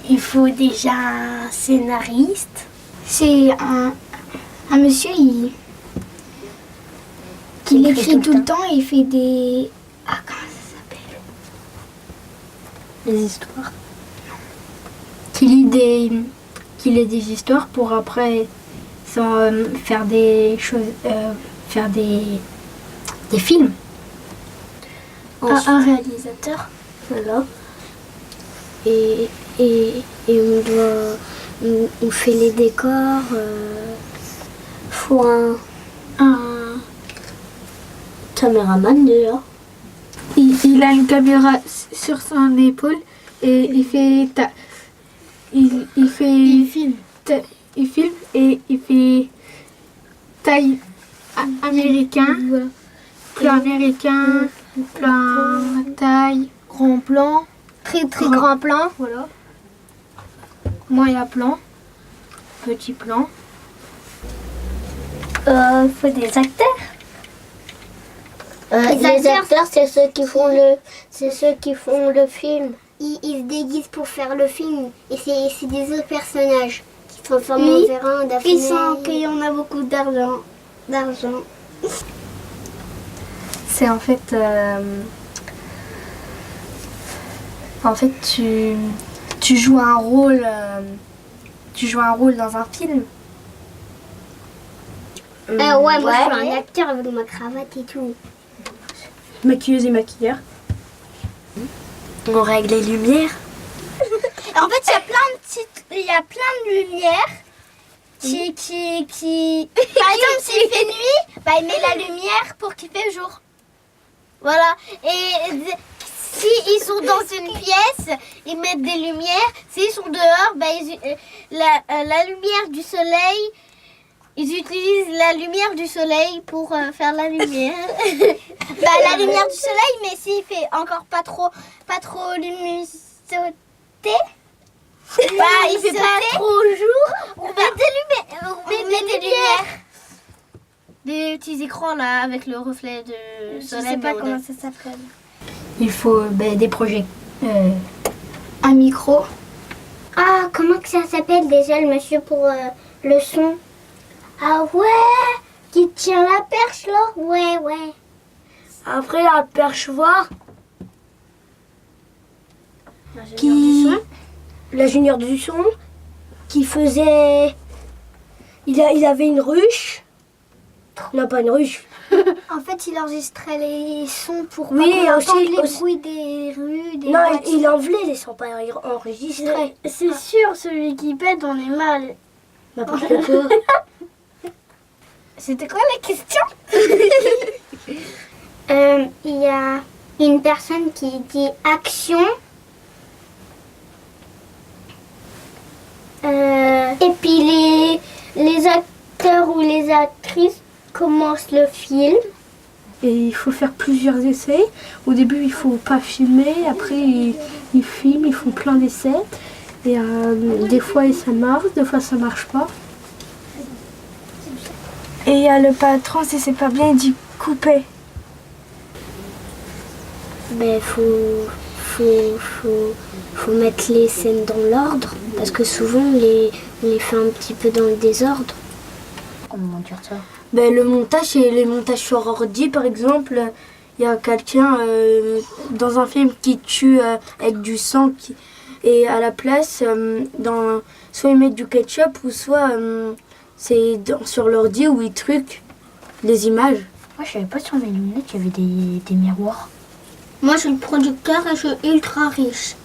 il faut déjà un scénariste. C'est un monsieur qui écrit tout le temps et il fait des... Ah, comment ça s'appelle? Les histoires. Qui lit des histoires pour après faire des choses, faire des films. Un réalisateur. Voilà. Et on fait les décors. Faut un caméraman déjà. Il a une caméra sur son épaule et il filme et il fait taille américain, plan américain, plan taille, Grand plan. Très grand plan. voilà. Moyen plan, petit plan. Faut des acteurs. Les acteurs, c'est ceux qui font le film. Ils se déguisent pour faire le film. Et c'est des autres personnages qui se transforment en Vérin, Daphné. Ils sont qu'il en a beaucoup d'argent. C'est en fait tu joues un rôle dans un film. Ouais, moi je suis un acteur avec ma cravate et tout. Maquilleuse et maquilleur. On règle les lumières. En fait, il y a plein de lumières qui... Par exemple, s'il fait nuit, bah, il met la lumière pour qu'il fait jour. Voilà. Et si ils sont dans une pièce, ils mettent des lumières. S'ils sont dehors, bah, la lumière du soleil, ils utilisent la lumière du soleil pour faire la lumière. La lumière du soleil, mais s'il fait encore pas trop luminosité, il fait pas trop jour, on met des lumières. Des petits écrans là avec le reflet de soleil. Je sais pas comment ça s'appelle. Il faut des projets. Un micro. Ah, comment que ça s'appelle déjà le monsieur pour le son? Ah ouais, qui tient la perche là? Ouais. Après, la perchoir. L'ingénieur du son qui faisait... Il avait une ruche. Non, pas une ruche. En fait, il enregistrait les sons pour Oui, pas aussi- qu'on entende les aussi- bruits des rues, des Non, voitures. il enlevait les sons, pas enregistrer. C'est sûr, celui qui pète, on est mal. N'importe quoi. C'était quoi la question? Il y a une personne qui dit action. Et puis les acteurs ou les actrices commencent le film. Et il faut faire plusieurs essais. Au début, il faut pas filmer. Après, ils filment, ils font plein d'essais. Et des fois, ça marche, des fois, ça marche pas. Et il y a le patron, si c'est pas bien, il dit couper. Mais faut mettre les scènes dans l'ordre. Parce que souvent, on les fait un petit peu dans le désordre. Comment dire ça? Le montage, c'est les montages sur ordi, par exemple. Il y a quelqu'un dans un film qui tue avec du sang. Et à la place, soit ils mettent du ketchup, ou soit c'est sur l'ordi où ils truquent les images. Moi, je savais pas sur mes lunettes, il y avait des miroirs. Moi, je suis le producteur et je suis ultra riche.